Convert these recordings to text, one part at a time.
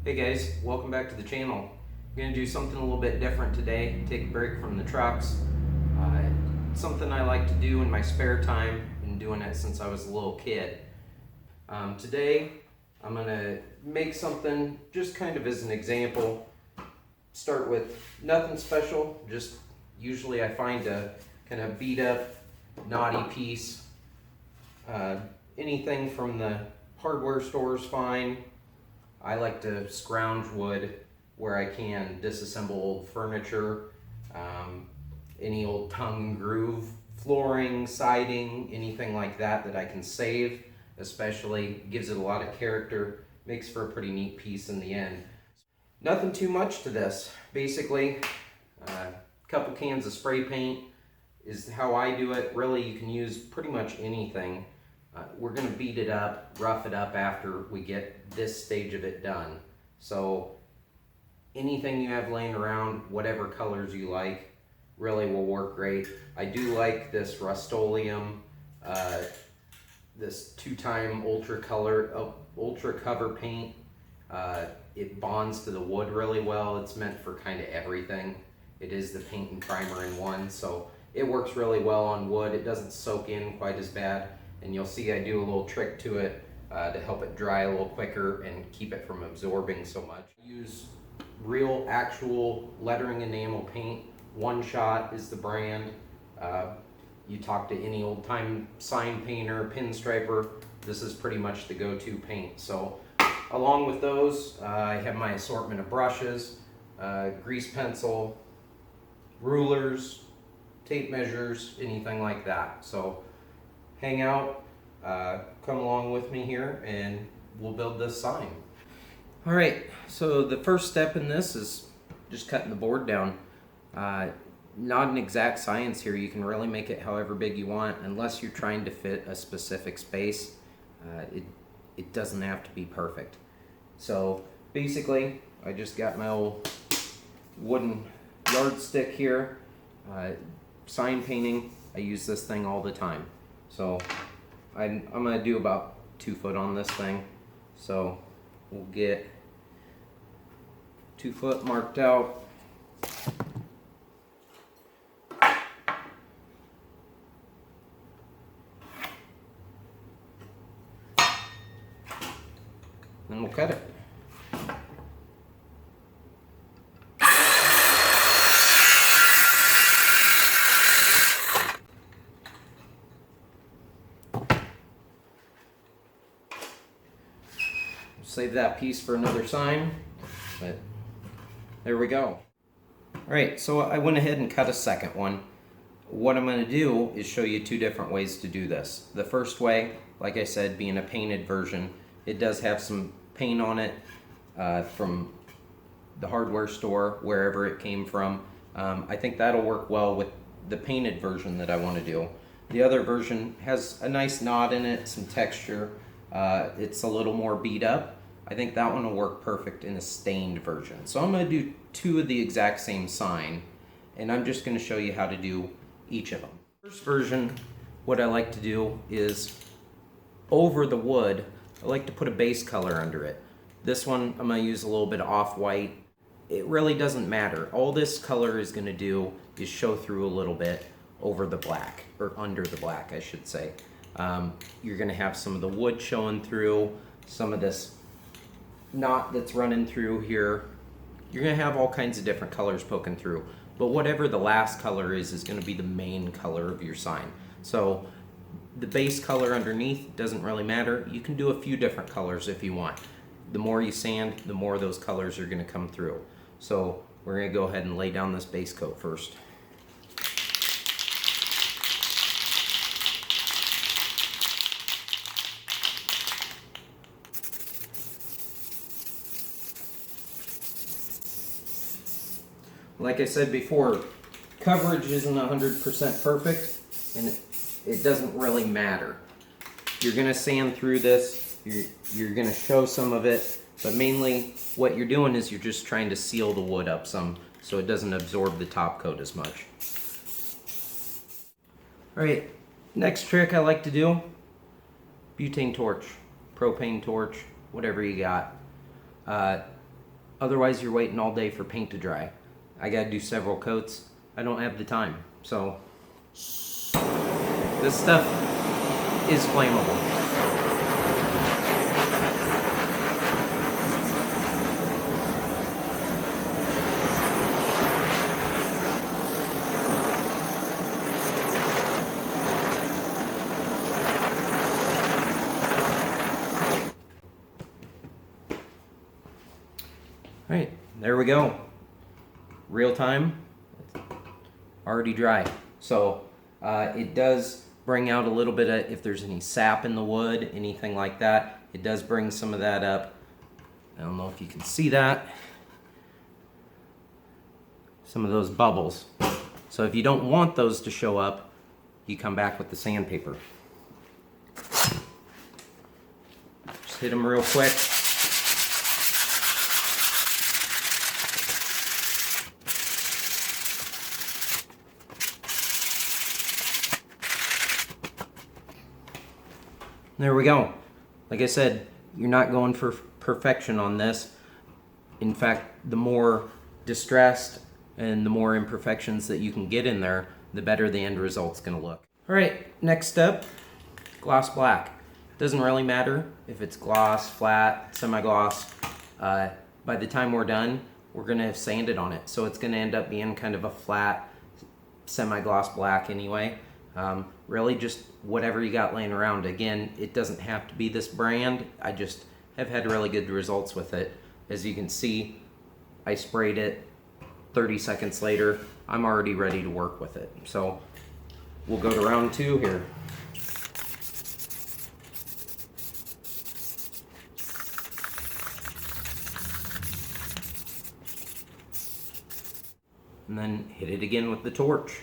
Hey guys, welcome back to the channel. I'm going to do something a little bit different today, take a break from the trucks. Something I like to do in my spare time, been doing it since I was a little kid. Today I'm going to make something just kind of as an example. Start with nothing special, just usually I find a kind of beat up, knotty piece. Anything from the hardware store is fine. I like to scrounge wood where I can, disassemble old furniture, any old tongue and groove, flooring, siding, anything like that that I can save, especially gives it a lot of character, makes for a pretty neat piece in the end. Nothing too much to this. Basically, a couple cans of spray paint is how I do it. Really, you can use pretty much anything. We're going to beat it up, rough it up after we get this stage of it done. So anything you have laying around, whatever colors you like, really will work great. I do like this Rust-Oleum, this 2-time ultra cover paint. It bonds to the wood really well. It's meant for kind of everything. It is the paint and primer in one, so it works really well on wood. It doesn't soak in quite as bad. And you'll see I do a little trick to it to help it dry a little quicker and keep it from absorbing so much. I use real actual lettering enamel paint. One Shot is the brand. You talk to any old time sign painter, pinstriper, this is pretty much the go-to paint. So along with those, I have my assortment of brushes, grease pencil, rulers, tape measures, anything like that. So hang out, come along with me here, and we'll build this sign. All right, so the first step in this is just cutting the board down. Not an exact science here. You can really make it however big you want, unless you're trying to fit a specific space. It doesn't have to be perfect. So basically, I just got my old wooden yardstick here. Sign painting, I use this thing all the time. So I'm going to do about 2 foot on this thing. So we'll get 2 foot marked out. Then we'll cut it. Save that piece for another sign, but there we go. Alright, so I went ahead and cut a second one. What I'm going to do is show you 2 different ways to do this. The first way, like I said, being a painted version, it does have some paint on it from the hardware store, wherever it came from. I think that'll work well with the painted version that I want to do. The other version has a nice knot in it, some texture. It's a little more beat up. I think that one will work perfect in a stained version. So I'm going to do 2 of the exact same sign, and I'm just going to show you how to do each of them. First version, what I like to do is over the wood, I like to put a base color under it. This one, I'm going to use a little bit of off-white. It really doesn't matter. All this color is going to do is show through a little bit over the black, or under the black, I should say. You're going to have some of the wood showing through, some of this knot that's running through here. You're going to have all kinds of different colors poking through, but whatever the last color is going to be the main color of your sign. So the base color underneath doesn't really matter. You can do a few different colors if you want. The more you sand, the more those colors are going to come through. So we're going to go ahead and lay down this base coat first. Like I said before, coverage isn't 100% perfect, and it doesn't really matter. You're going to sand through this, you're going to show some of it, but mainly what you're doing is you're just trying to seal the wood up some so it doesn't absorb the top coat as much. Alright, next trick I like to do, butane torch, propane torch, whatever you got. Otherwise, you're waiting all day for paint to dry. I gotta do several coats. I don't have the time. So this stuff is flammable. All right, there we go. Real time, already dry. So it does bring out a little bit of, if there's any sap in the wood, anything like that, it does bring some of that up. I don't know if you can see that. Some of those bubbles. So if you don't want those to show up, you come back with the sandpaper. Just hit them real quick. There we go. Like I said, you're not going for perfection on this. In fact, the more distressed and the more imperfections that you can get in there, the better the end result's gonna look. All right, next step, gloss black. Doesn't really matter if it's gloss, flat, semi-gloss. By the time we're done, we're gonna have sanded on it. So it's gonna end up being kind of a flat, semi-gloss black anyway. Really just whatever you got laying around. Again, it doesn't have to be this brand. I just have had really good results with it. As you can see, I sprayed it 30 seconds later. I'm already ready to work with it. So we'll go to round 2 here. And then hit it again with the torch.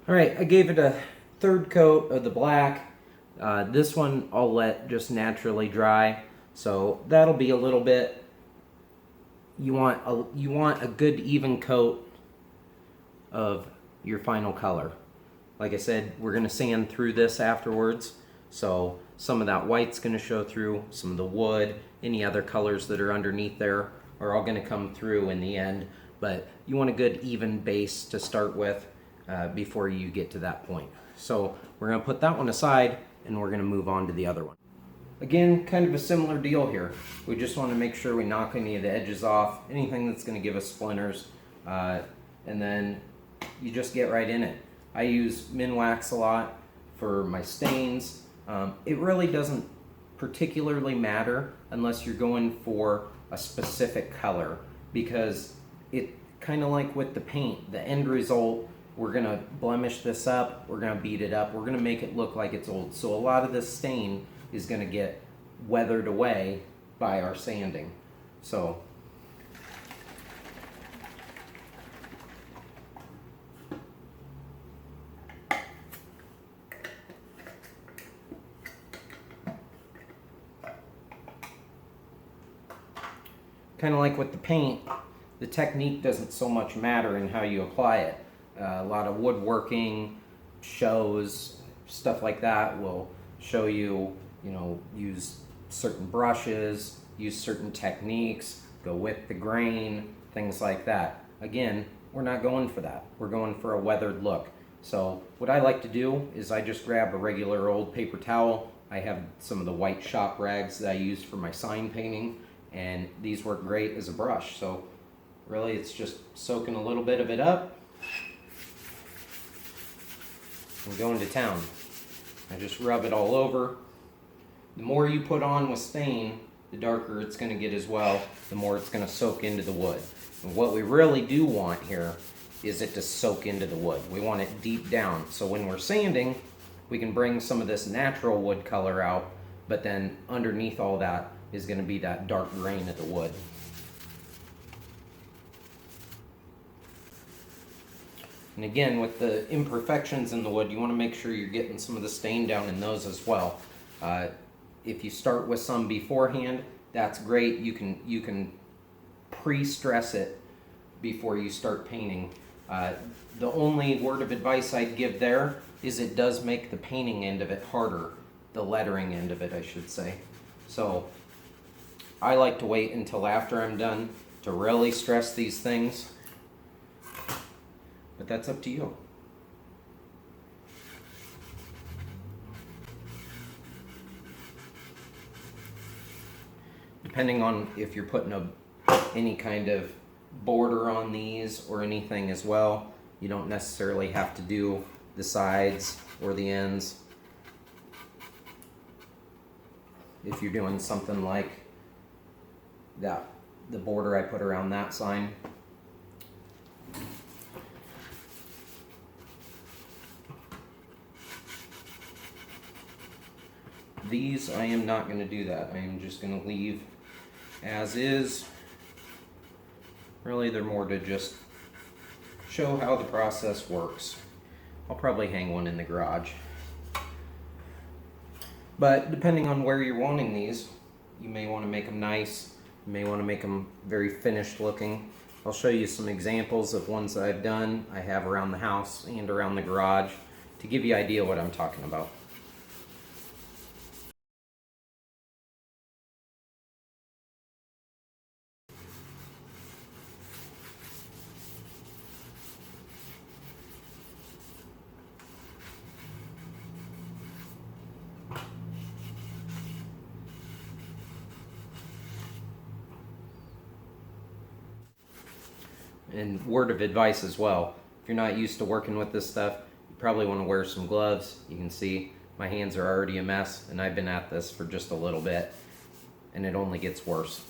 All right, I gave it a 3rd coat of the black. This one I'll let just naturally dry. So that'll be a little bit, you want a good even coat of your final color. Like I said, we're gonna sand through this afterwards. So some of that white's gonna show through, some of the wood, any other colors that are underneath there are all gonna come through in the end. But you want a good even base to start with before you get to that point. So we're gonna put that one aside and we're gonna move on to the other one. Again, kind of a similar deal here. We just wanna make sure we knock any of the edges off, anything that's gonna give us splinters, and then you just get right in it. I use Minwax a lot for my stains. It really doesn't particularly matter unless you're going for a specific color, because it kind of like with the paint, the end result, we're gonna blemish this up, we're gonna beat it up, we're gonna make it look like it's old. So a lot of this stain is gonna get weathered away by our sanding. So kind of like with the paint, the technique doesn't so much matter in how you apply it. A lot of woodworking shows, stuff like that will show you, use certain brushes, use certain techniques, go with the grain, things like that. Again, we're not going for that. We're going for a weathered look. So what I like to do is I just grab a regular old paper towel. I have some of the white shop rags that I use for my sign painting, and these work great as a brush. So really it's just soaking a little bit of it up and going to town. I just rub it all over. The more you put on with stain, the darker it's going to get as well, the more it's going to soak into the wood. And what we really do want here is it to soak into the wood. We want it deep down. So when we're sanding, we can bring some of this natural wood color out, but then underneath all that is going to be that dark grain of the wood. And again, with the imperfections in the wood, you want to make sure you're getting some of the stain down in those as well. If you start with some beforehand, that's great. You can pre-stress it before you start painting. The only word of advice I'd give there is it does make the painting end of it harder, the lettering end of it, I should say. So I like to wait until after I'm done to really stress these things, but that's up to you. Depending on if you're putting any kind of border on these or anything as well, you don't necessarily have to do the sides or the ends. If you're doing something like that, the border I put around that sign. These, I am not going to do that. I am just going to leave as is. Really, they're more to just show how the process works. I'll probably hang one in the garage. But depending on where you're wanting these, you may want to make them nice. You may want to make them very finished looking. I'll show you some examples of ones that I've done. I have around the house and around the garage to give you an idea what I'm talking about. And word of advice as well, if you're not used to working with this stuff, you probably want to wear some gloves. You can see my hands are already a mess, and I've been at this for just a little bit, and it only gets worse.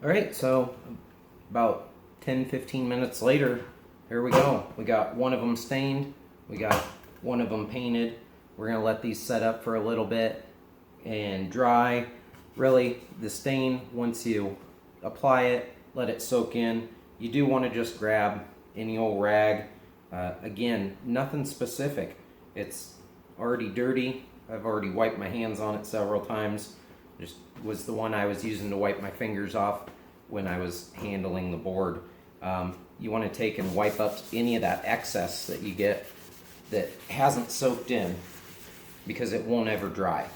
Alright, so about 10-15 minutes later, here we go. We got one of them stained, we got one of them painted. We're going to let these set up for a little bit and dry. Really, the stain, once you apply it, let it soak in. You do want to just grab any old rag. Again, nothing specific. It's already dirty. I've already wiped my hands on it several times. Just was the one I was using to wipe my fingers off when I was handling the board. You want to take and wipe up any of that excess that you get that hasn't soaked in, because it won't ever dry.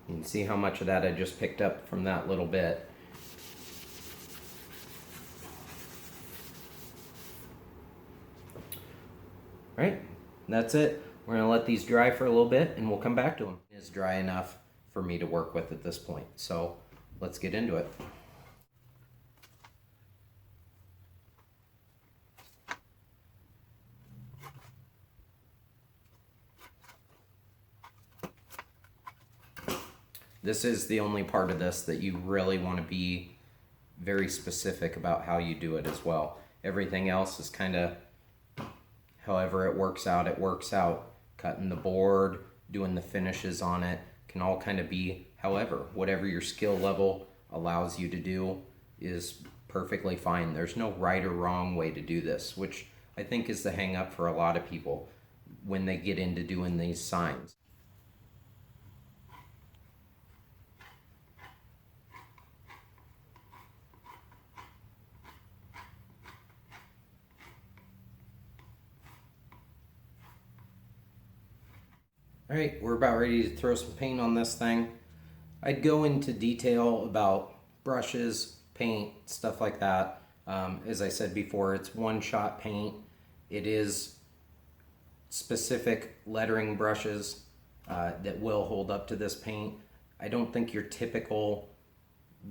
You can see how much of that I just picked up from that little bit. All right, that's it. We're gonna let these dry for a little bit and we'll come back to them. It's dry enough for me to work with at this point. So let's get into it. This is the only part of this that you really want to be very specific about how you do it as well. Everything else is kind of however it works out, it works out. Cutting the board, doing the finishes on it can all kind of be however. Whatever your skill level allows you to do is perfectly fine. There's no right or wrong way to do this, which I think is the hang up for a lot of people when they get into doing these signs. All right, we're about ready to throw some paint on this thing. I'd go into detail about brushes, paint, stuff like that. As I said before, it's one-shot paint. It is specific lettering brushes that will hold up to this paint. I don't think your typical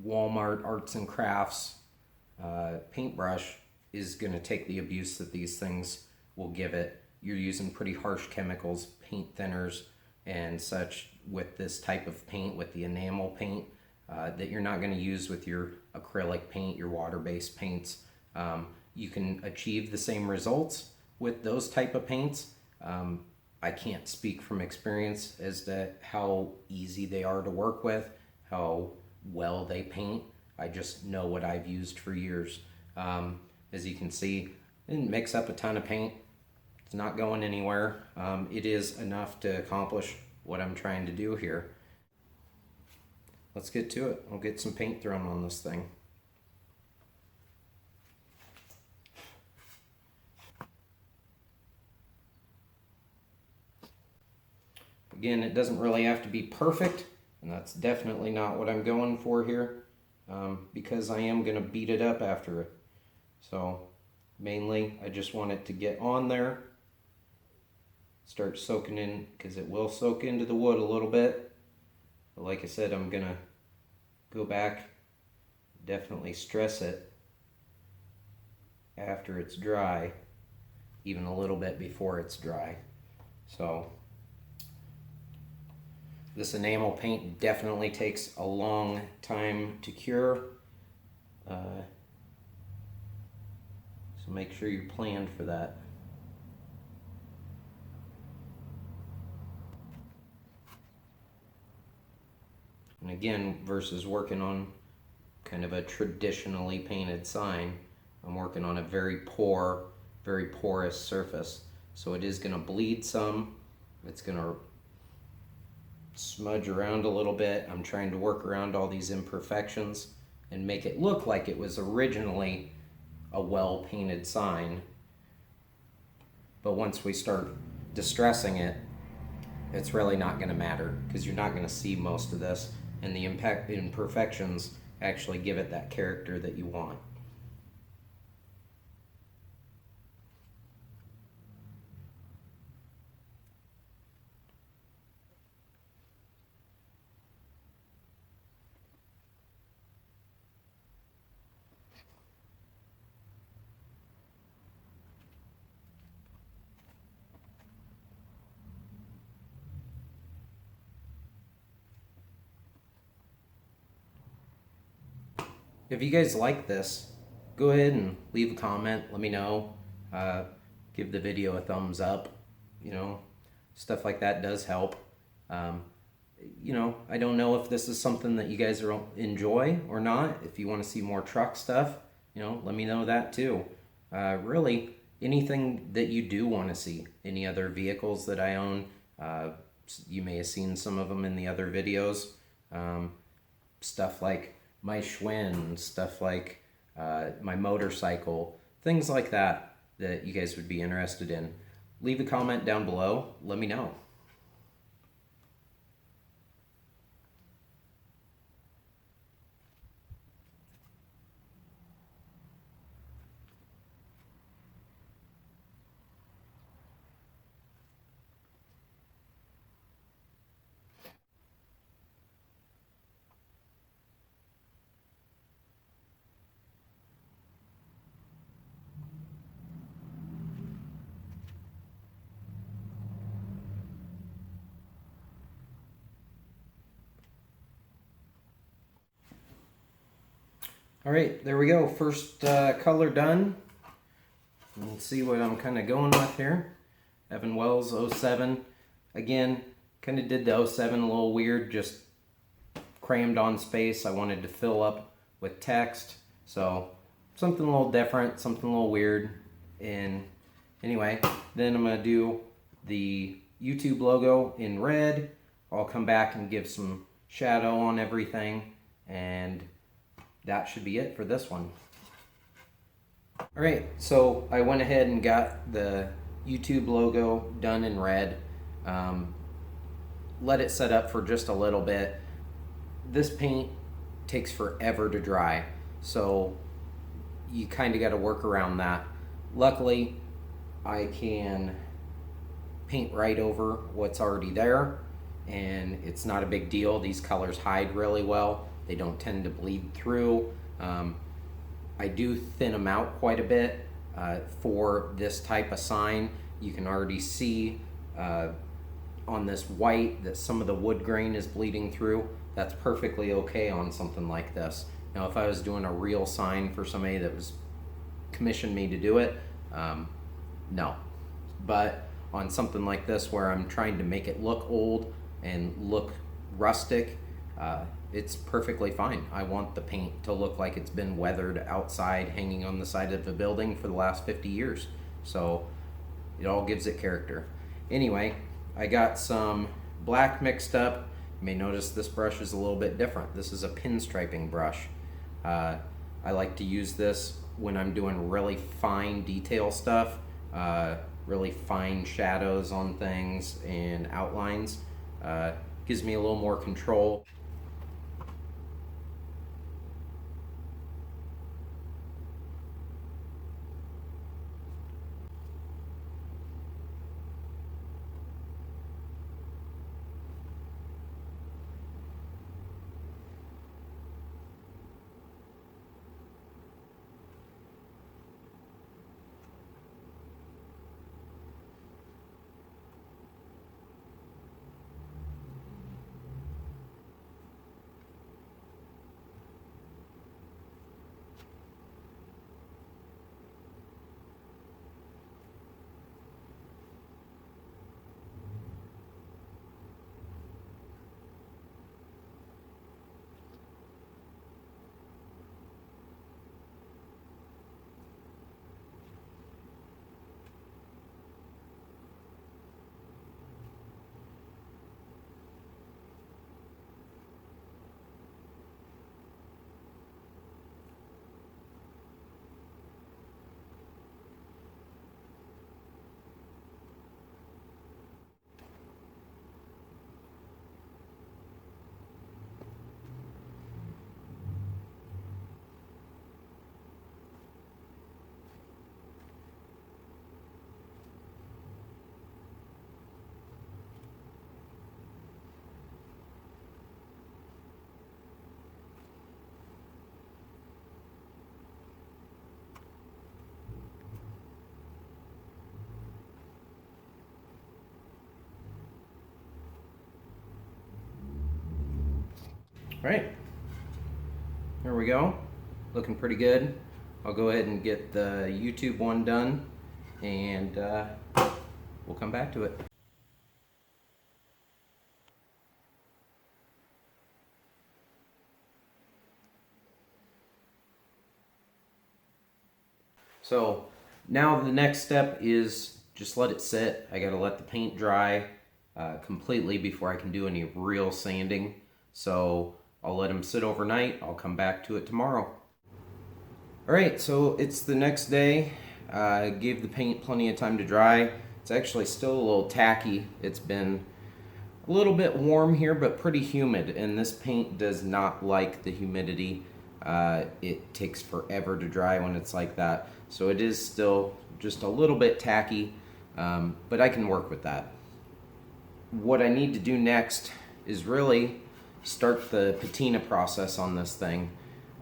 Walmart arts and crafts paintbrush is going to take the abuse that these things will give it. You're using pretty harsh chemicals, paint thinners and such with this type of paint, with the enamel paint, that you're not going to use with your acrylic paint, your water-based paints. You can achieve the same results with those type of paints, I can't speak from experience as to how easy they are to work with, how well they paint. I just know what I've used for years. As you can see, I didn't mix up a ton of paint. It's not going anywhere. It is enough to accomplish what I'm trying to do here. Let's get to it. I'll get some paint thrown on this thing. Again, it doesn't really have to be perfect, and that's definitely not what I'm going for here, because I am going to beat it up after it. So mainly I just want it to get on there, start soaking in, because it will soak into the wood a little bit. But like I said, I'm going to go back, definitely stress it after it's dry, even a little bit before it's dry. So this enamel paint definitely takes a long time to cure. So make sure you're planned for that. And again, versus working on kind of a traditionally painted sign, I'm working on a very porous surface. So it is going to bleed some. It's going to smudge around a little bit. I'm trying to work around all these imperfections and make it look like it was originally a well-painted sign. But once we start distressing it, it's really not going to matter, because you're not going to see most of this, and the imperfections actually give it that character that you want. If you guys like this, go ahead and leave a comment. Let me know. Give the video a thumbs up. You know, stuff like that does help. You know, I don't know if this is something that you guys enjoy or not. If you want to see more truck stuff, you know, let me know that too. Really, anything that you do want to see. Any other vehicles that I own. You may have seen some of them in the other videos. Stuff like my Schwinn, stuff like my motorcycle, things like that that you guys would be interested in. Leave a comment down below. Let me know. All right, there we go. First color done. Let's see what I'm kind of going with here. Evan Wells 07. Again, kind of did the 07 a little weird, just crammed on space. I wanted to fill up with text. So something a little different, something a little weird. And anyway, then I'm going to do the YouTube logo in red. I'll come back and give some shadow on everything, and that should be it for this one. All right, so I went ahead and got the YouTube logo done in red. Let it set up for just a little bit. This paint takes forever to dry, so you kind of got to work around that. Luckily, I can paint right over what's already there, and it's not a big deal. These colors hide really well. They don't tend to bleed through. I do thin them out quite a bit for this type of sign. You can already see on this white that some of the wood grain is bleeding through. That's perfectly okay on something like this. Now, if I was doing a real sign for somebody that was commissioned me to do it, no. But on something like this where I'm trying to make it look old and look rustic, it's perfectly fine. I want the paint to look like it's been weathered outside, hanging on the side of the building for the last 50 years. So it all gives it character. Anyway, I got some black mixed up. You may notice this brush is a little bit different. This is a pinstriping brush. I like to use this when I'm doing really fine detail stuff, really fine shadows on things and outlines. Gives me a little more control. All right, there we go. Looking pretty good. I'll go ahead and get the YouTube one done, and we'll come back to it. So now the next step is just let it sit. I gotta let the paint dry completely before I can do any real sanding. So I'll let them sit overnight. I'll come back to it tomorrow. All right, so it's the next day. I gave the paint plenty of time to dry. It's actually still a little tacky. It's been a little bit warm here, but pretty humid, and this paint does not like the humidity. It takes forever to dry when it's like that. So it is still just a little bit tacky, but I can work with that. What I need to do next is really start the patina process on this thing.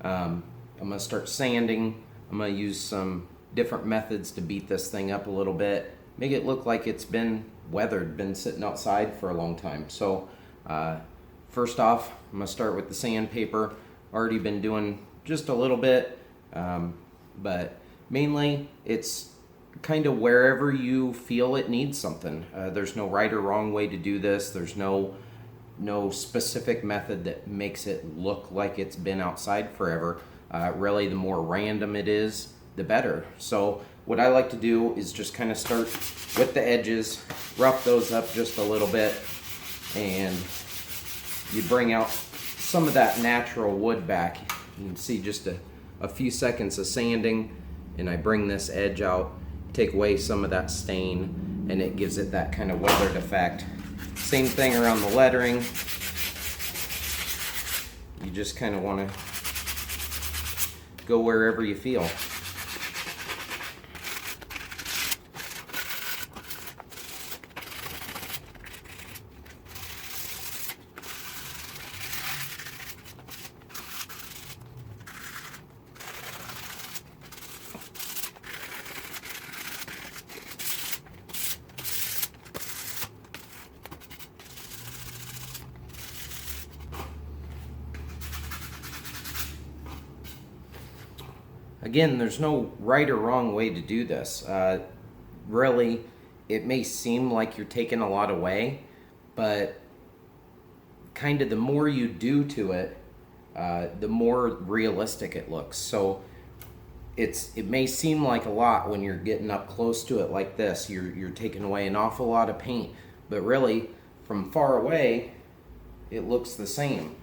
I'm gonna start sanding. I'm gonna use some different methods to beat this thing up a little bit, make it look like it's been weathered, been sitting outside for a long time. So first off, I'm gonna start with the sandpaper. Already been doing just a little bit, but mainly it's kind of wherever you feel it needs something. There's no right or wrong way to do this. There's no specific method that makes it look like it's been outside forever. Really, the more random it is, the better. So what I like to do is just kind of start with the edges, rough those up just a little bit, and you bring out some of that natural wood back. You can see just a few seconds of sanding, and I bring this edge out, take away some of that stain, and it gives it that kind of weathered effect. Same thing around the lettering. You just kind of want to go wherever you feel. Again, there's no right or wrong way to do this. Really, it may seem like you're taking a lot away, but kind of the more you do to it, the more realistic it looks. So it may seem like a lot when you're getting up close to it like this. You're taking away an awful lot of paint, but really from far away it looks the same.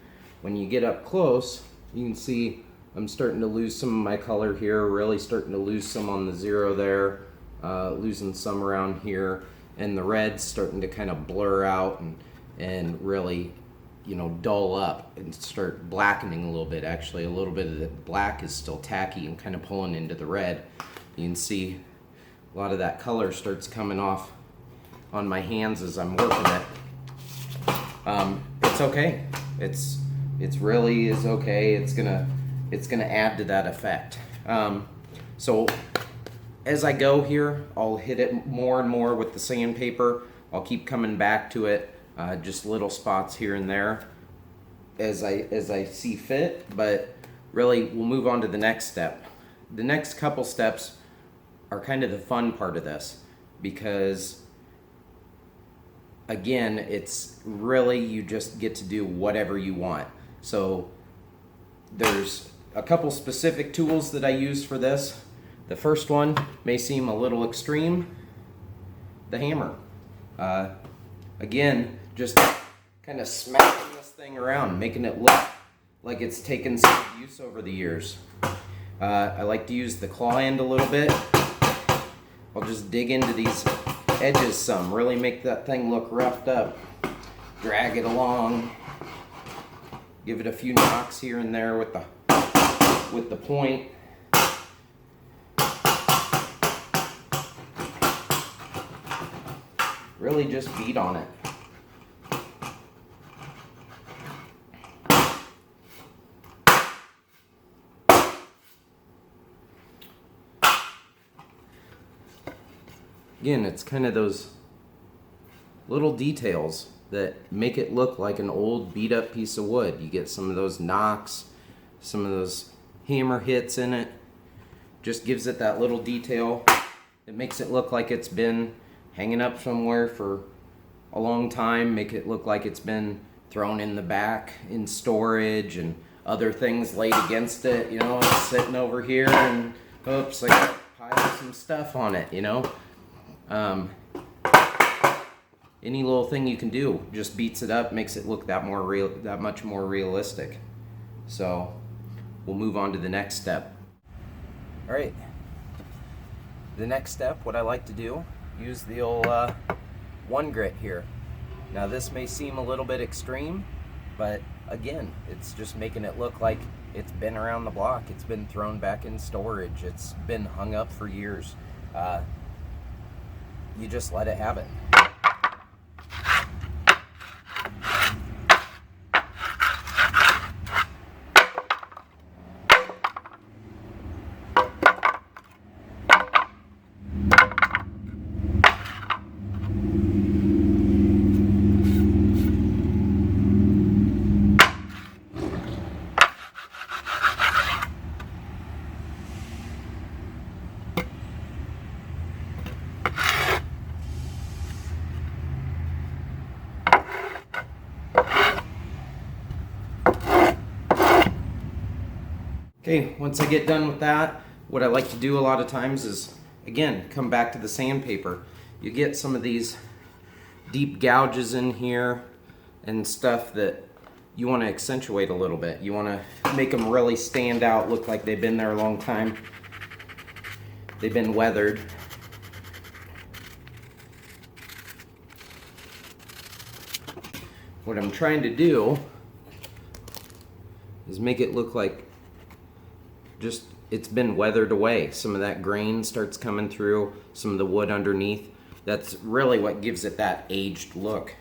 When you get up close, you can see I'm starting to lose some of my color here, really starting to lose some on the zero there, losing some around here, and the red's starting to kind of blur out and really, you know, dull up and start blackening a little bit. Actually, a little bit of the black is still tacky and kind of pulling into the red. You can see a lot of that color starts coming off on my hands as I'm working it. It's okay. It's really is okay. It's gonna add to that effect. So as I go here, I'll hit it more and more with the sandpaper. I'll keep coming back to it. Just little spots here and there as I see fit, but really we'll move on to the next step. The next couple steps are kind of the fun part of this, because again, it's really, you just get to do whatever you want. So there's a couple specific tools that I use for this. The first one may seem a little extreme, the hammer. Again, just kind of smacking this thing around, making it look like it's taken some use over the years. I like to use the claw end a little bit. I'll just dig into these edges some, really make that thing look roughed up. Drag it along. Give it a few knocks here and there with the point. Really just beat on it. Again, it's kind of those little details that make it look like an old beat up piece of wood. You get some of those knocks, some of those hammer hits in it. Just gives it that little detail. It makes it look like it's been hanging up somewhere for a long time, make it look like it's been thrown in the back in storage and other things laid against it. You know, it's sitting over here and oops, I got a pile of some stuff on it, you know. Any little thing you can do just beats it up, makes it look that much more realistic. So we'll move on to the next step. All right, the next step, what I like to do, use the old one grit here. Now this may seem a little bit extreme, but again, it's just making it look like it's been around the block. It's been thrown back in storage. It's been hung up for years. You just let it have it. Okay, once I get done with that, what I like to do a lot of times is, again, come back to the sandpaper. You get some of these deep gouges in here and stuff that you want to accentuate a little bit. You want to make them really stand out, look like they've been there a long time. They've been weathered. What I'm trying to do is make it look like just it's been weathered away. Some of that grain starts coming through, some of the wood underneath. That's really what gives it that aged look.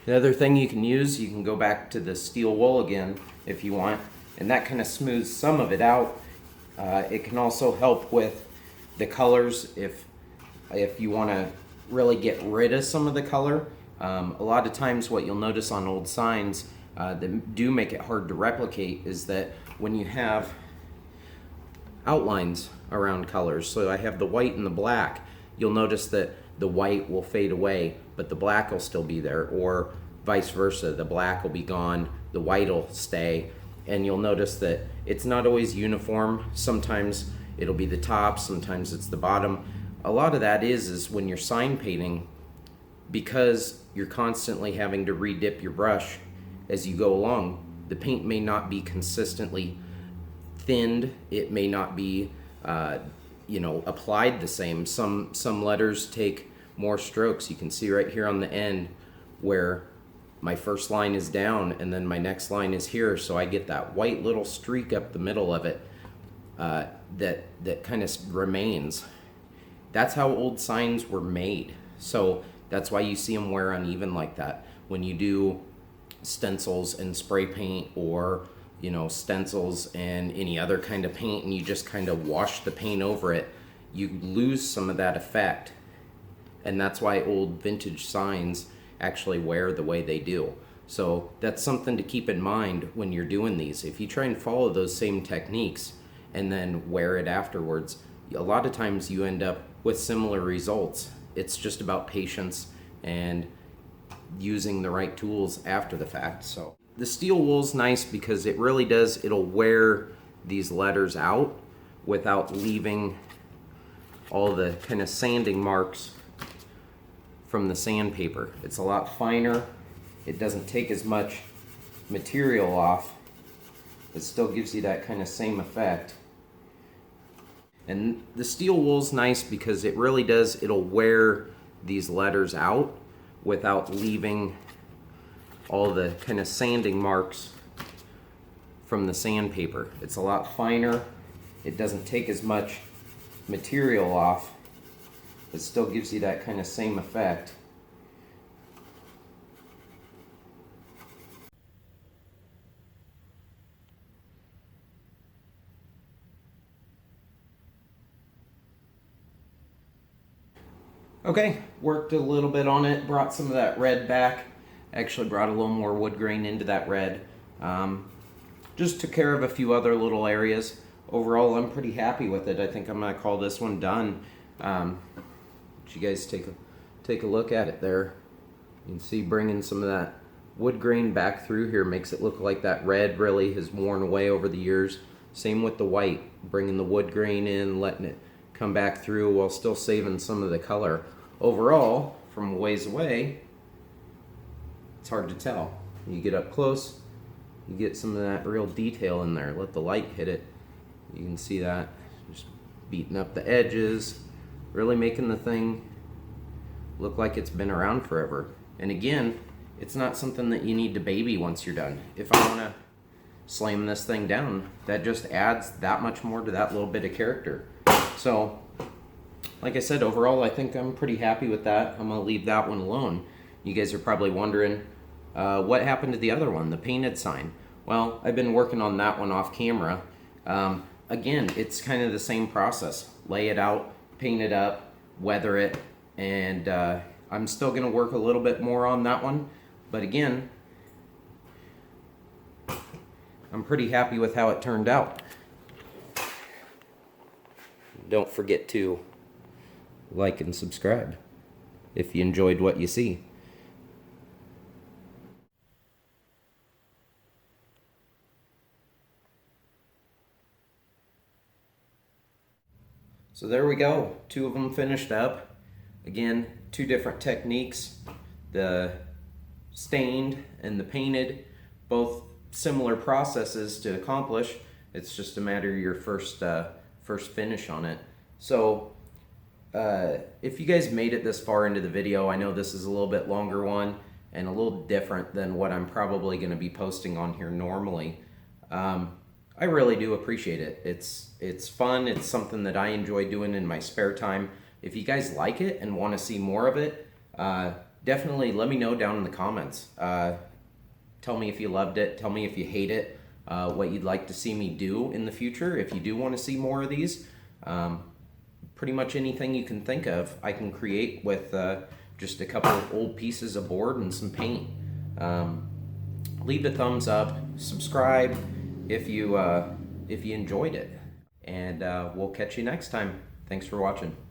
The other thing you can go back to the steel wool again if you want, and that kind of smooths some of it out. It can also help with the colors if you want to really get rid of some of the color. A lot of times what you'll notice on old signs that do make it hard to replicate is that when you have outlines around colors, so I have the white and the black, you'll notice that the white will fade away but the black will still be there, or vice versa, the black will be gone, the white will stay, and you'll notice that it's not always uniform. Sometimes it'll be the top, sometimes it's the bottom. A lot of that is when you're sign painting, because you're constantly having to re-dip your brush as you go along, the paint may not be consistently thinned, it may not be applied the same. Some letters take more strokes. You can see right here on the end where my first line is down and then my next line is here, so I get that white little streak up the middle of it that kind of remains. That's how old signs were made, so that's why you see them wear uneven like that. When you do stencils and spray paint, or stencils and any other kind of paint, and you just kind of wash the paint over it, you lose some of that effect. And that's why old vintage signs actually wear the way they do. So that's something to keep in mind when you're doing these. If you try and follow those same techniques and then wear it afterwards, a lot of times you end up with similar results. It's just about patience and using the right tools after the fact. So the steel wool's nice because it really does, it'll wear these letters out without leaving all the kind of sanding marks from the sandpaper. It's a lot finer. It doesn't take as much material off. It still gives you that kind of same effect. And the steel wool's nice because it really does, it'll wear these letters out without leaving all the kind of sanding marks from the sandpaper. It's a lot finer. It doesn't take as much material off. It still gives you that kind of same effect. Okay, worked a little bit on it, brought some of that red back. Actually brought a little more wood grain into that red. Just took care of a few other little areas. Overall, I'm pretty happy with it. I think I'm gonna call this one done. You guys take a look at it there. You can see bringing some of that wood grain back through here makes it look like that red really has worn away over the years. Same with the white, bringing the wood grain in, letting it come back through while still saving some of the color. Overall, from a ways away, it's hard to tell. You get up close, you get some of that real detail in there. Let the light hit it. You can see that, just beating up the edges, really making the thing look like it's been around forever. And again, it's not something that you need to baby once you're done. If I want to slam this thing down, that just adds that much more to that little bit of character. So, like I said, overall, I think I'm pretty happy with that. I'm going to leave that one alone. You guys are probably wondering, what happened to the other one, the painted sign? Well, I've been working on that one off camera. Again, it's kind of the same process. Lay it out, paint it up, weather it, and I'm still going to work a little bit more on that one. But again, I'm pretty happy with how it turned out. Don't forget to like and subscribe if you enjoyed what you see. So there we go, 2 of them finished up. Again, 2 different techniques, the stained and the painted, both similar processes to accomplish. It's just a matter of your first finish on it. So if you guys made it this far into the video, I know this is a little bit longer one and a little different than what I'm probably going to be posting on here normally. I really do appreciate it. It's fun. It's something that I enjoy doing in my spare time. If you guys like it and want to see more of it, definitely let me know down in the comments. Tell me if you loved it. Tell me if you hate it. what you'd like to see me do in the future. If you do want to see more of these, pretty much anything you can think of, I can create with just a couple of old pieces of board and some paint. Leave a thumbs up, subscribe if you enjoyed it, and we'll catch you next time. Thanks for watching.